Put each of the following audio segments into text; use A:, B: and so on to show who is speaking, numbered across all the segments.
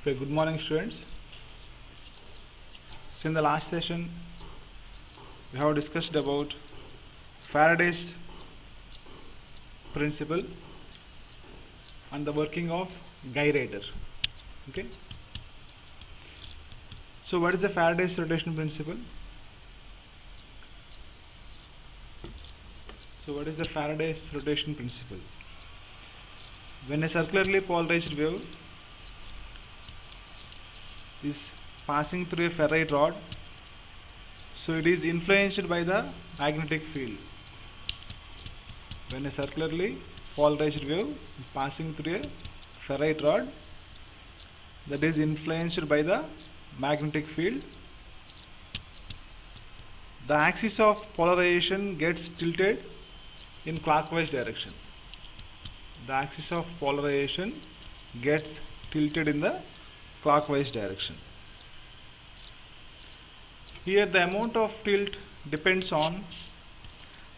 A: Okay, good morning students. So in the last session we have discussed about Faraday's principle and the working of gyrator. Okay. So what is the Faraday's rotation principle? So what is the Faraday's rotation principle? When a circularly polarized wave is passing through a ferrite rod, so it is influenced by the magnetic field. When a circularly polarized wave is passing through a ferrite rod, that is influenced by the magnetic field, the axis of polarization gets tilted in clockwise direction. The axis of polarization gets tilted in the clockwise direction. Here the amount of tilt depends on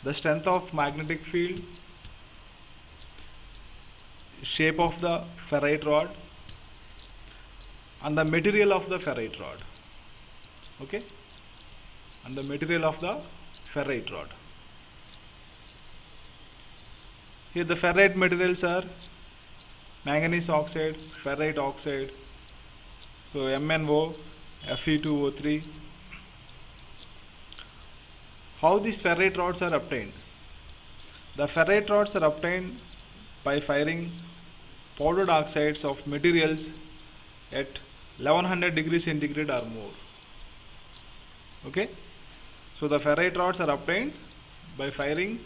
A: the strength of magnetic field, shape of the ferrite rod, and the material of the ferrite rod. Okay? And the material of the ferrite rod. Here the ferrite materials are manganese oxide, ferrite oxide, so MnO, Fe2O3. How these ferrite rods are obtained? The ferrite rods are obtained by firing powdered oxides of materials at 1100 degrees centigrade or more. Okay? So the ferrite rods are obtained by firing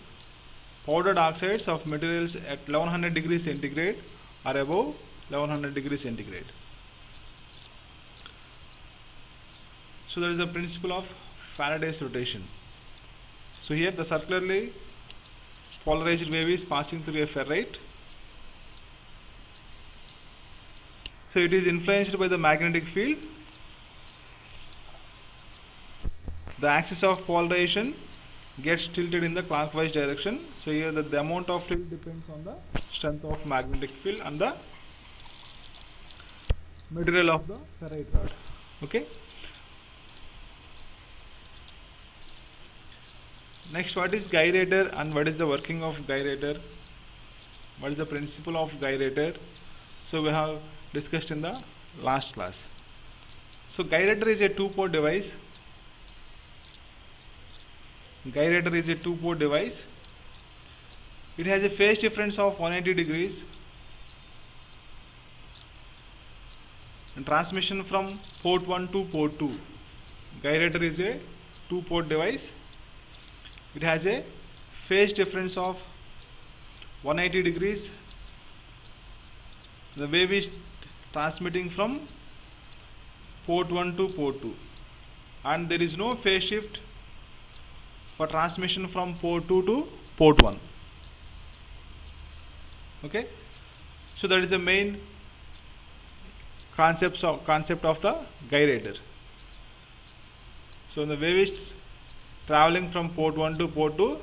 A: powdered oxides of materials at 1100 degrees centigrade or above 1100 degrees centigrade. So there is a principle of Faraday's rotation. So here the circularly polarized wave is passing through a ferrite. So it is influenced by the magnetic field. The axis of polarization gets tilted in the clockwise direction. So here the amount of tilt depends on the strength of magnetic field and the material of the ferrite rod. Okay. Next, what is gyrator and what is the working of gyrator? What is the principle of gyrator? So we have discussed in the last class. So gyrator is a two-port device. Gyrator is a two-port device. It has a phase difference of 180 degrees and transmission from port 1 to port 2. Gyrator is a two-port device. It has a phase difference of 180 degrees. The wave is transmitting from port 1 to port 2 and there is no phase shift for transmission from port 2 to port 1. Okay? So that is the main concept of the gyrator. So the wave is traveling from port 1 to port 2,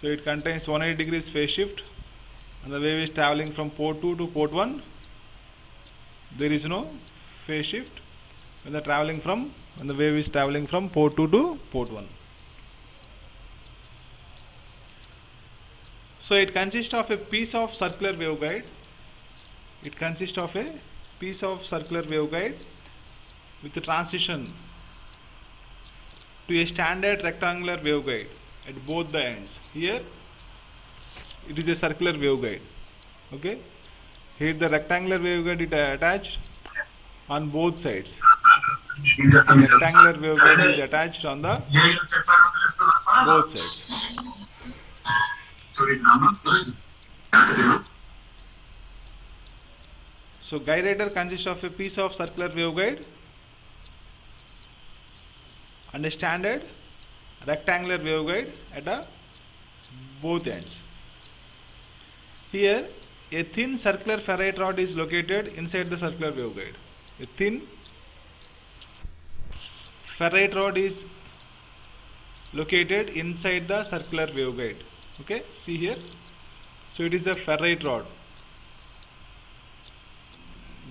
A: so it contains 180 degrees phase shift, and the wave is traveling from port 2 to port 1. There is no phase shift when the wave is traveling from port 2 to port 1. So it consists of a piece of circular waveguide. It consists of a piece of circular waveguide with the transition to a standard rectangular waveguide at both the ends. Here it is a circular waveguide. Okay. Here the rectangular waveguide is attached on both sides. Rectangular waveguide is attached on the both sides. So gyrator consists of a piece of circular waveguide and a standard rectangular waveguide at both ends. Here a thin circular ferrite rod is located inside the circular waveguide. A thin ferrite rod is located inside the circular waveguide. Okay, see here. So it is the ferrite rod.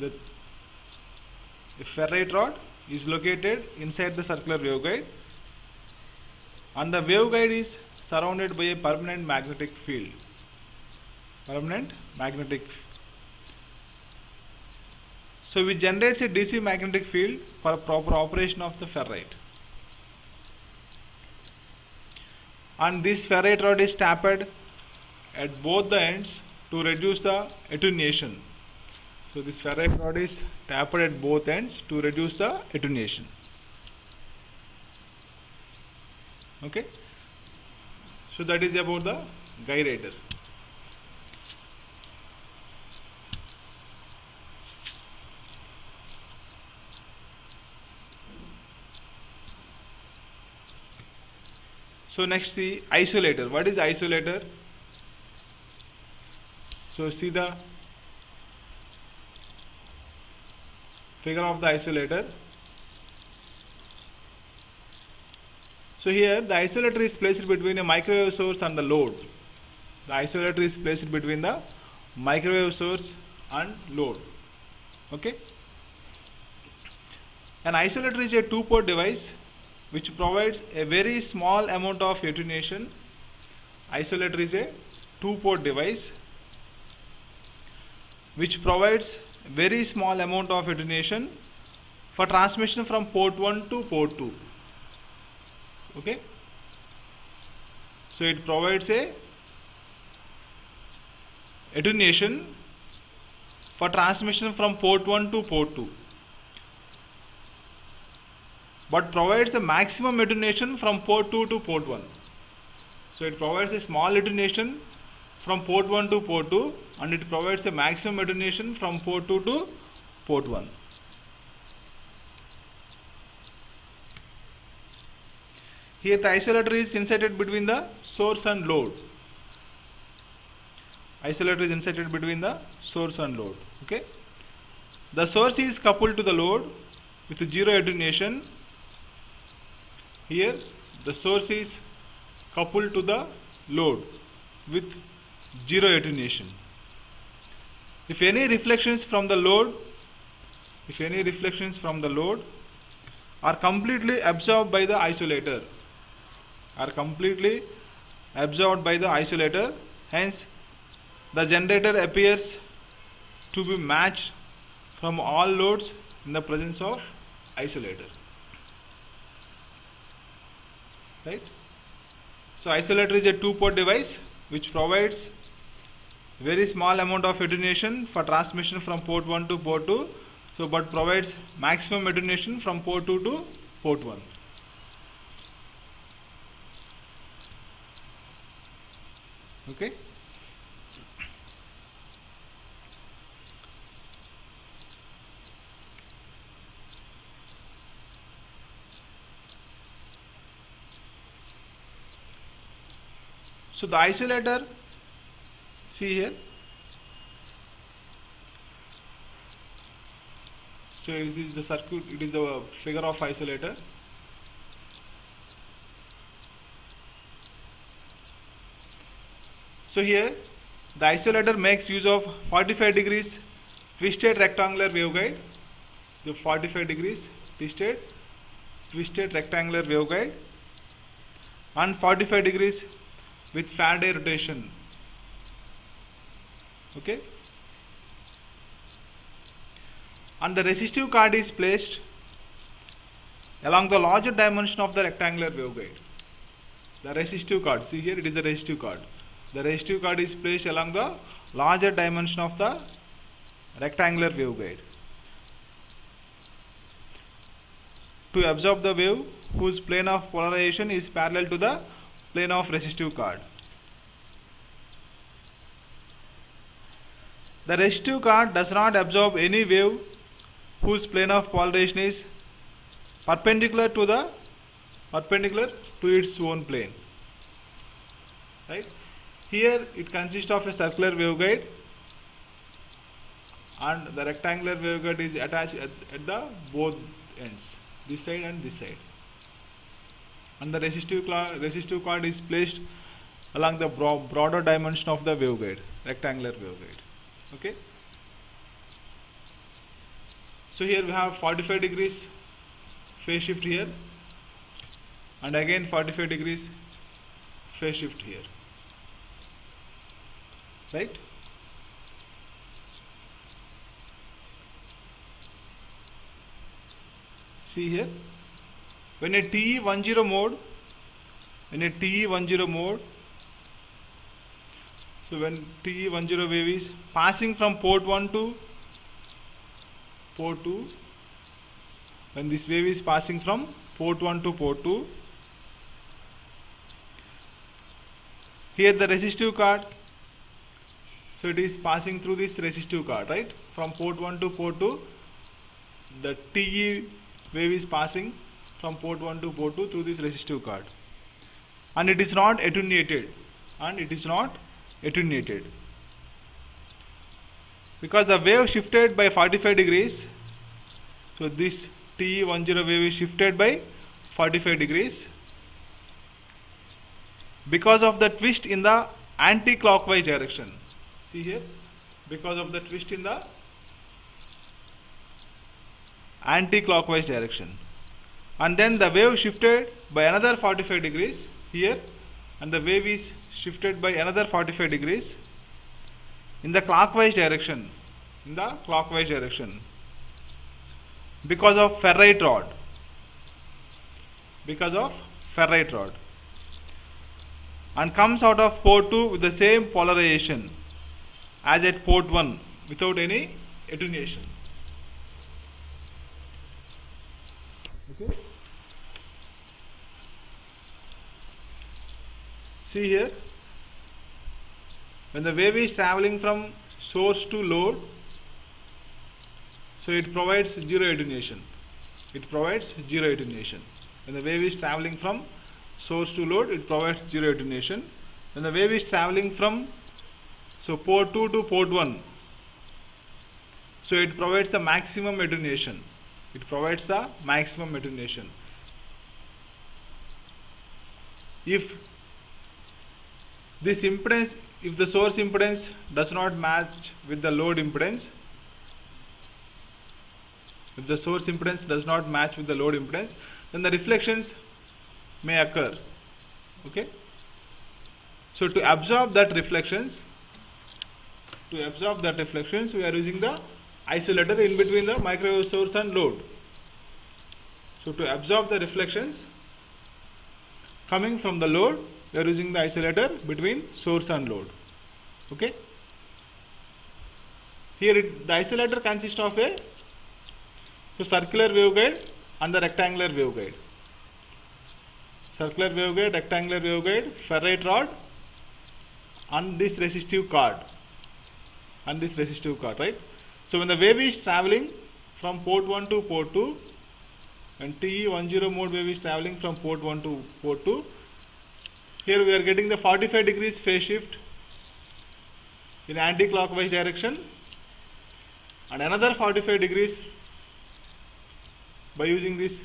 A: The A ferrite rod is located inside the circular waveguide, and the waveguide is surrounded by a permanent magnetic field. Permanent magnetic. So which generates a DC magnetic field for proper operation of the ferrite. And this ferrite rod is tapped at both the ends to reduce the attenuation. So this ferrite rod is tapped at both ends to reduce the attenuation. Okay. So that is about the gyrator. So next see isolator. What is isolator? So see the figure of the isolator. So here the isolator is placed between a microwave source and the load. The isolator is placed between the microwave source and load. Okay. An isolator is a two-port device which provides a very small amount of attenuation. Isolator is a two-port device which provides very small amount of attenuation for transmission from port 1 to port 2. Okay. So it provides a attenuation for transmission from port 1 to port 2, but provides the maximum attenuation from port 2 to port 1. So it provides a small attenuation from port 1 to port 2, and it provides a maximum attenuation from port 2 to port 1. Here the isolator is inserted between the source and load. Isolator is inserted between the source and load. Okay. The source is coupled to the load with zero attenuation. Here the source is coupled to the load with zero attenuation. If any reflections from the load are completely absorbed by the isolator, hence the generator appears to be matched from all loads in the presence of isolator. Right? So isolator is a two-port device which provides very small amount of attenuation for transmission from port 1 to port 2, so but provides maximum attenuation from port 2 to port 1. Okay. So the isolator, see here. So this is the circuit, it is the figure of isolator. So here the isolator makes use of 45 degrees twisted rectangular waveguide. The 45 degrees twisted rectangular waveguide and 45 degrees with Faraday rotation. Okay. And the resistive card is placed along the larger dimension of the rectangular waveguide. The resistive card, see here it is the resistive card. The resistive card is placed along the larger dimension of the rectangular waveguide to absorb the wave whose plane of polarization is parallel to the plane of resistive card. The resistive card does not absorb any wave whose plane of polarization is perpendicular to its own plane. Right? Here it consists of a circular waveguide and the rectangular waveguide is attached at the both ends, this side and this side. And the resistive card is placed along the broader dimension of the waveguide, rectangular waveguide. Okay. So here we have 45 degrees phase shift here, and again 45 degrees phase shift here, right? See here, when a TE10 mode, so when TE10 wave is passing from port 1 to port 2, when this wave is passing from port 1 to port 2, here the resistive card, so it is passing through this resistive card, right? From port 1 to port 2, the TE wave is passing from port 1 to port 2 through this resistive card, and it is not attenuated, because the wave shifted by 45 degrees. So this TE10 wave is shifted by 45 degrees because of the twist in the anti-clockwise direction. See here, because of the twist in the anti-clockwise direction, and then the wave shifted by another 45 degrees here, and the wave is shifted by another 45 degrees in the clockwise direction, because of ferrite rod, and comes out of port 2 with the same polarization as at port 1 without any attenuation. Okay. See here, when the wave is traveling from source to load, so it provides zero attenuation. When the wave is traveling from source to load, it provides zero attenuation. When the wave is traveling from port 2 to port 1, so it provides the maximum attenuation. If this impedance, if the source impedance does not match with the load impedance, then the reflections may occur. Okay. So to absorb that reflections, we are using the isolator in between the microwave source and load. So to absorb the reflections coming from the load, we are using the isolator between source and load. Okay. Here the isolator consists of a circular waveguide and the rectangular waveguide. Ferrite rod, and this resistive card, right? So when the wave is traveling from port 1 to port 2, and TE10 mode wave is traveling from port 1 to port 2, here we are getting the 45 degrees phase shift in anti-clockwise direction, and another 45 degrees by using this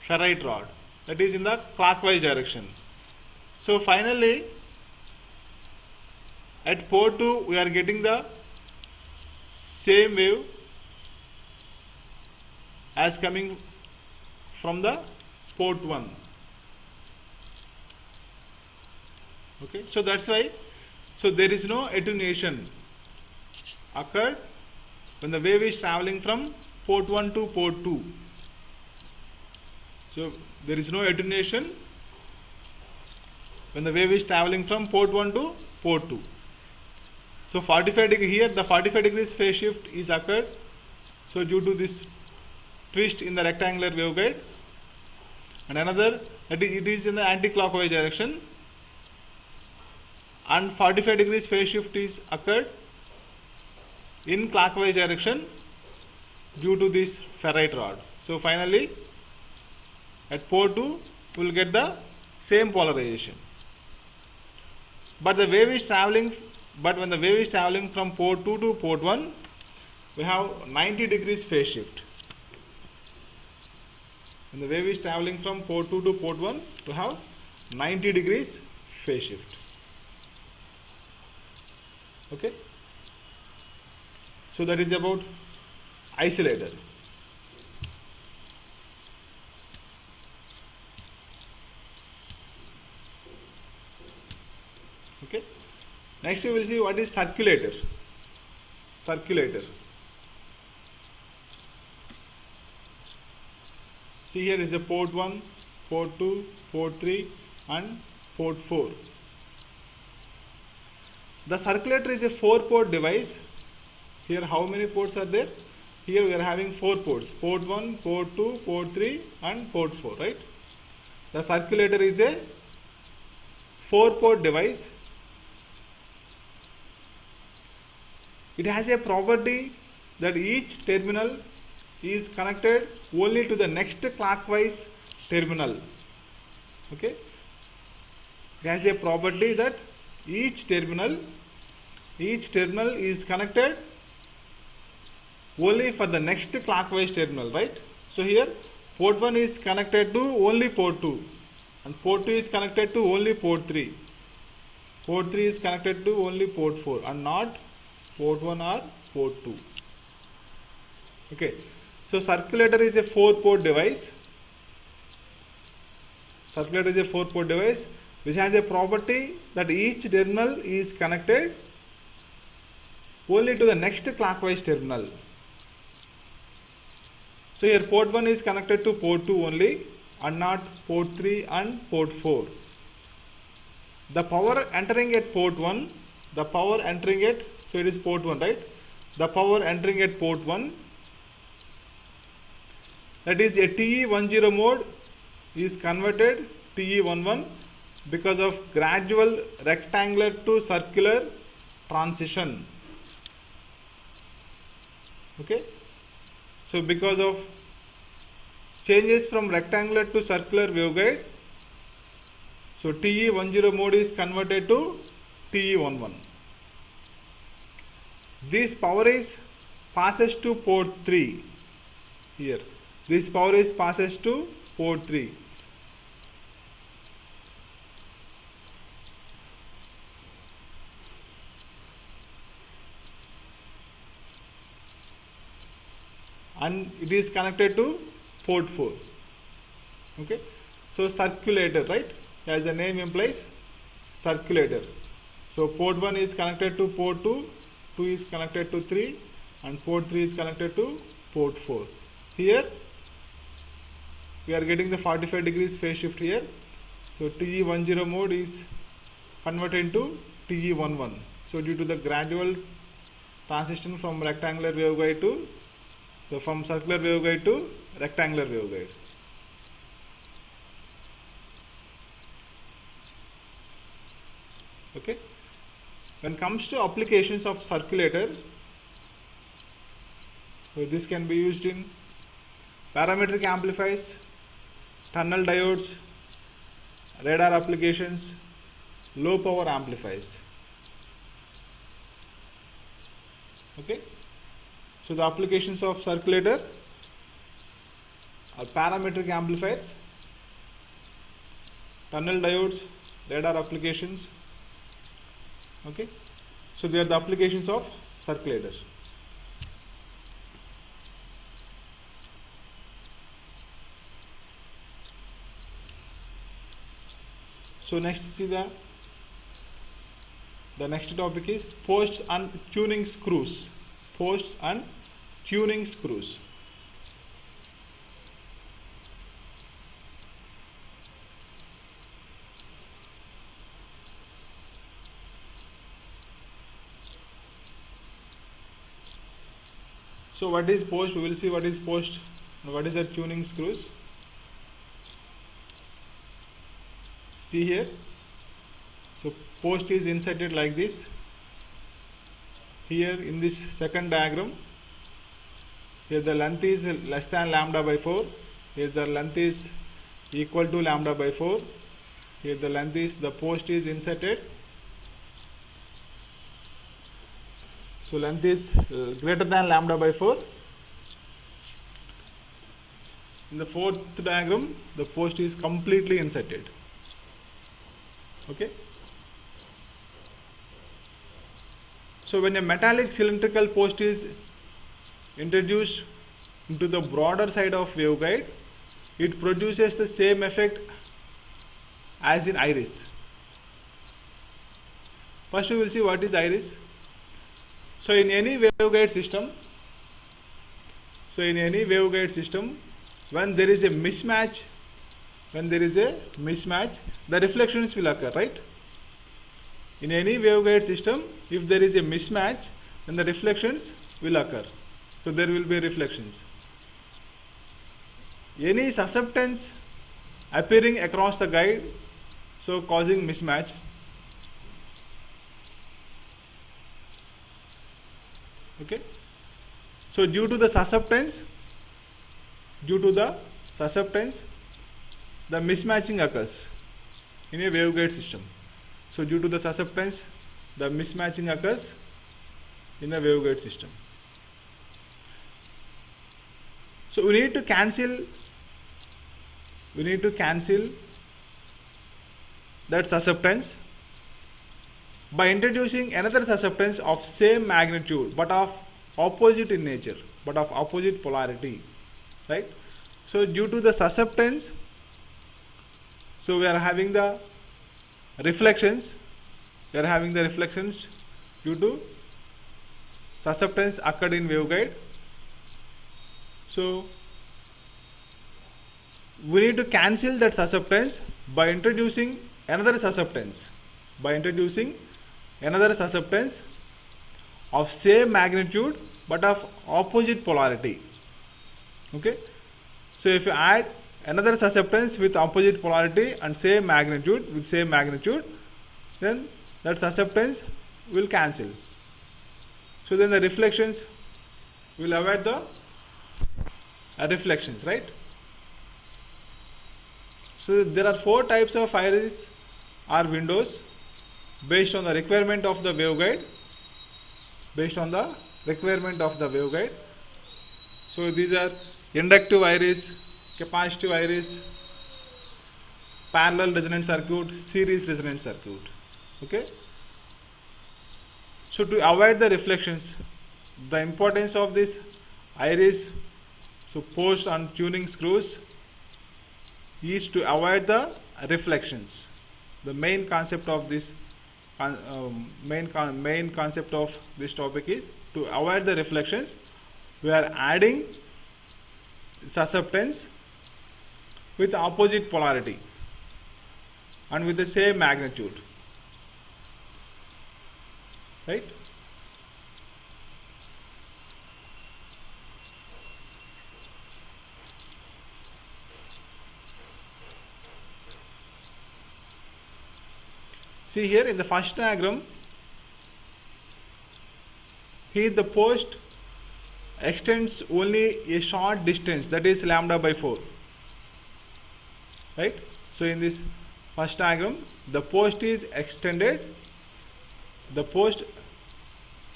A: ferrite rod, that is in the clockwise direction. So finally at port 2 we are getting the same wave as coming from the port 1. Okay, so that's why, so there is no attenuation occurred when the wave is traveling from port 1 to port 2. So there is no attenuation when the wave is traveling from port 1 to port 2. So 45 degree, here the 45 degrees phase shift is occurred, so due to this twist in the rectangular waveguide, and another that it is in the anti-clockwise direction, and 45 degrees phase shift is occurred in clockwise direction due to this ferrite rod. So finally at port 2 we will get the same polarization, but when the wave is traveling from port 2 to port 1, we have 90 degrees phase shift. When the wave is traveling from port 2 to port 1, we have 90 degrees phase shift. Okay, so that is about isolator. Okay. Next we will see what is circulator. Circulator. See, here is a port 1, port 2, port 3 and port 4. The circulator is a 4-port device. Here how many ports are there? Here we are having 4 ports. Port 1, port 2, port 3 and port 4, right? The circulator is a 4-port device. It has a property that each terminal is connected only to the next clockwise terminal. Okay. It has a property that each terminal is connected only for the next clockwise terminal, right? So here port 1 is connected to only port 2 and port 2 is connected to only port 3. Port 3 is connected to only port 4 and not port 1 or port 2. Okay. So circulator is a 4-port device. Circulator is a 4-port device which has a property that each terminal is connected only to the next clockwise terminal. So here port 1 is connected to port 2 only and not port 3 and port 4. The power entering at port 1, the power entering at, so it is port 1, right? The power entering at port 1, that is a TE10 mode, is converted TE11 because of gradual rectangular to circular transition. Okay. So because of changes from rectangular to circular waveguide, so TE10 mode is converted to TE11. This power is passes to port 3 here. This power is passes to port 3. And it is connected to port 4. Okay. So circulator, right? As the name implies, circulator. So port 1 is connected to port 2, 2 is connected to 3 and port 3 is connected to port 4. Here we are getting the 45 degrees phase shift here. So TE10 mode is converted into TE11. So due to the gradual transition from rectangular waveguide to, so from circular waveguide to rectangular waveguide. Okay. When it comes to applications of circulator, so this can be used in parametric amplifiers, tunnel diodes, radar applications, low power amplifiers. Okay. So the applications of circulator are parametric amplifiers, tunnel diodes, radar applications. Okay. So they are the applications of circulator. So next see the next topic is posts and tuning screws. Posts and tuning screws. So what is post? We will see what is post and what is the tuning screws. See here. So post is inserted like this. Here in this second diagram, here the length is less than lambda by 4. Here the length is equal to lambda by 4. Here the length is, the post is inserted. So length is greater than lambda by 4. In the fourth diagram, the post is completely inserted. Okay. So when a metallic cylindrical post is introduced into the broader side of waveguide, it produces the same effect as in iris. First we will see what is iris. So in any waveguide system, when there is a mismatch, the reflections will occur, right? In any waveguide system, if there is a mismatch, then the reflections will occur. So there will be reflections. Any susceptance appearing across the guide, so causing mismatch. Okay. So due to the susceptance, the mismatching occurs in a waveguide system. So due to the susceptance, the mismatching occurs in a waveguide system. So we need to cancel that susceptance by introducing another susceptance of same magnitude but of opposite in nature, but of opposite polarity, right? So due to the susceptance, so we are having the reflections, due to susceptance occurred in waveguide. So we need to cancel that susceptance by introducing another susceptance of same magnitude but of opposite polarity. Okay. So if you add another susceptance with opposite polarity and same magnitude, then that susceptance will cancel. So then the reflections will avoid the reflections, right? So there are 4 types of iris or windows based on the requirement of the waveguide. So these are inductive iris, capacitive iris, parallel resonant circuit, series resonant circuit. Okay. So to avoid the reflections, the importance of this iris, so post and tuning screws, is to avoid the reflections. The main concept of this main concept of this topic is to avoid the reflections. We are adding susceptance with opposite polarity and with the same magnitude, right? See here in the first diagram, here the post extends only a short distance, that is lambda by 4, right? So in this first diagram, the post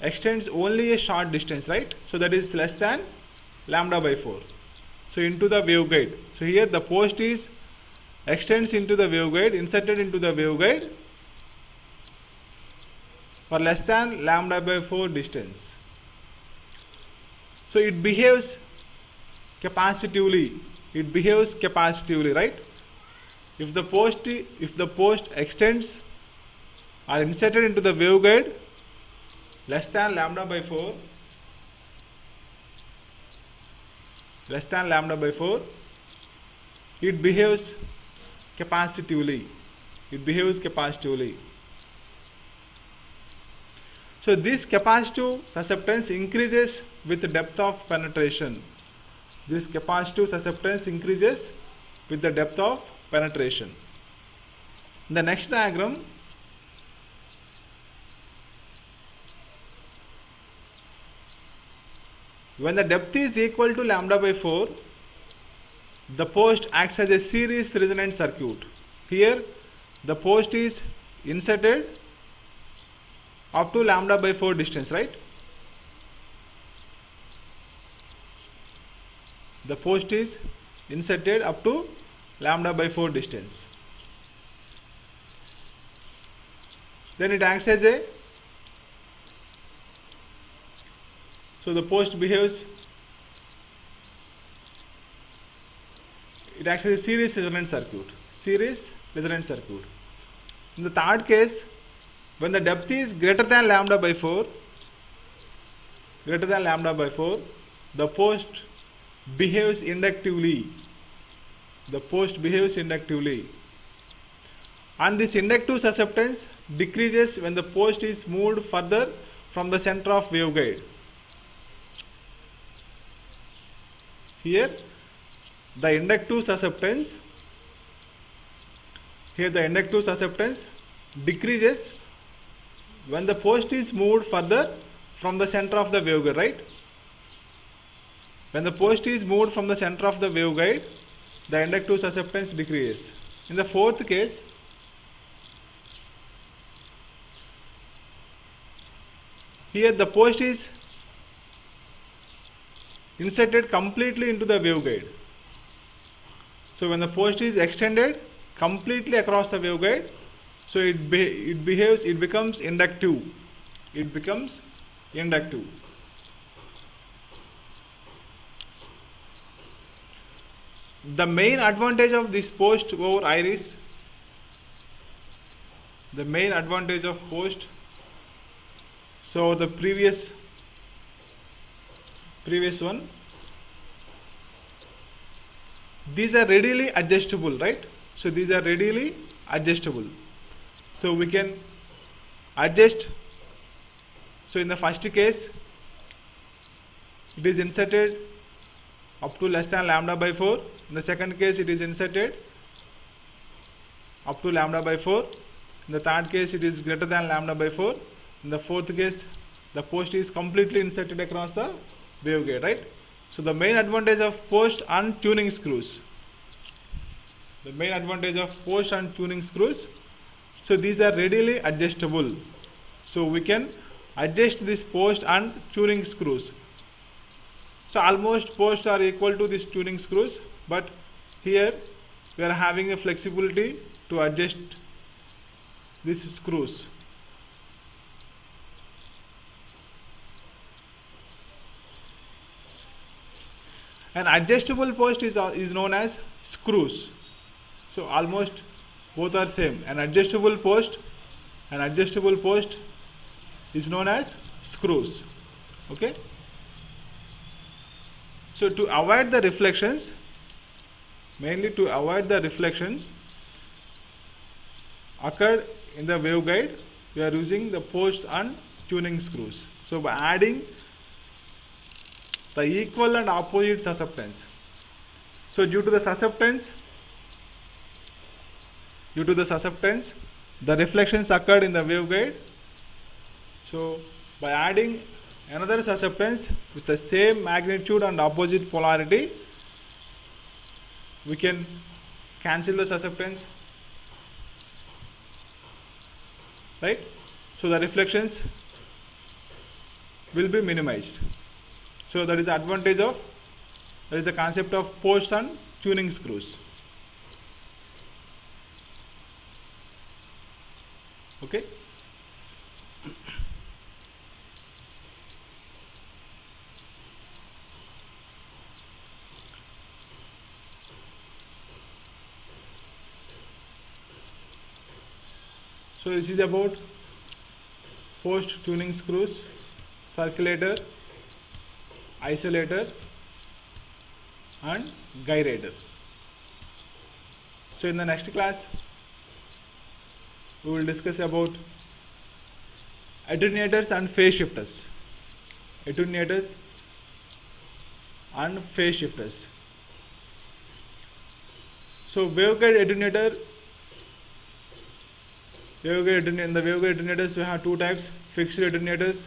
A: extends only a short distance, right? So that is less than lambda by 4. So into the waveguide. So here the post extends into the waveguide, inserted into the waveguide for less than lambda by 4 distance. So it behaves capacitively, right? If the post extends or inserted into the waveguide less than lambda by 4, it behaves capacitively. So this capacitive susceptance increases with the depth of penetration. In the next diagram, when the depth is equal to lambda by 4, the post acts as a series resonant circuit. Here the post is inserted up to lambda by 4 distance, right? The post is inserted up to lambda by 4 distance. Then it acts as a, so the post behaves actually series resonant circuit. Series resonant circuit. In the third case, when the depth is greater than lambda by 4, the post behaves inductively. And this inductive susceptance decreases when the post is moved further from the center of waveguide. Here the inductive susceptance decreases when the post is moved further from the center of the waveguide, right? When the post is moved from the center of the waveguide, the inductive susceptance decreases. In the fourth case, here the post is inserted completely into the waveguide. So when the post is extended completely across the waveguide, so it becomes inductive. The main advantage of this post over iris, so the previous one, these are readily adjustable, right? So these are readily adjustable, so we can adjust. So in the first case, it is inserted up to less than lambda by 4. In the second case, it is inserted up to lambda by 4. In the third case, it is greater than lambda by 4. In the fourth case, the post is completely inserted across the waveguide, right? So the main advantage of post and tuning screws. So these are readily adjustable. So we can adjust this post and tuning screws. So almost posts are equal to these tuning screws, but here we are having a flexibility to adjust these screws. An adjustable post is known as screws. So almost both are same. An adjustable post is known as screws. Okay. So to avoid the reflections, occurred in the waveguide, we are using the posts and tuning screws. So by adding the equal and opposite susceptance, so due to the susceptance, the reflections occurred in the waveguide. So by adding another susceptance with the same magnitude and opposite polarity, we can cancel the susceptance, right? So the reflections will be minimized. So that is the advantage of, that is the concept of posts and tuning screws. Okay. So this is about post tuning screws, circulator, isolator and gyrator. So in the next class, we will discuss about attenuators and phase shifters. So waveguide attenuator, in the waveguide attenuators we have two types: fixed attenuators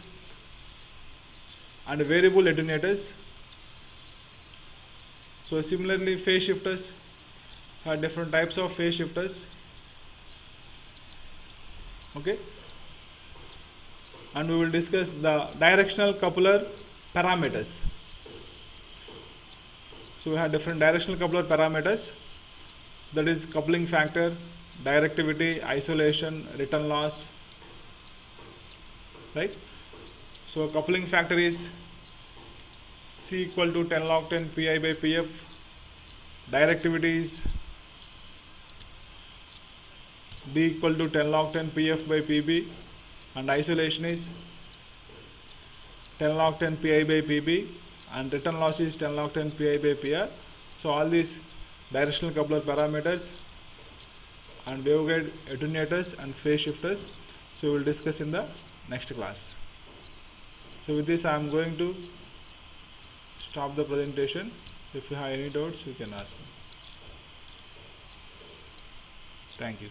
A: and variable attenuators. So similarly, phase shifters have different types of phase shifters. Okay, and we will discuss the directional coupler parameters. So we have different directional coupler parameters, that is coupling factor, directivity, isolation, return loss, right? So coupling factor is C equal to 10 log 10 Pi by Pf. Directivity is B equal to 10 log 10 PF by PB, and isolation is 10 log 10 Pi by PB, and return loss is 10 log 10 Pi by PR. So all these directional coupler parameters and waveguide attenuators and phase shifters, so we will discuss in the next class. So with this I am going to stop the presentation. If you have any doubts, you can ask me. Thank you.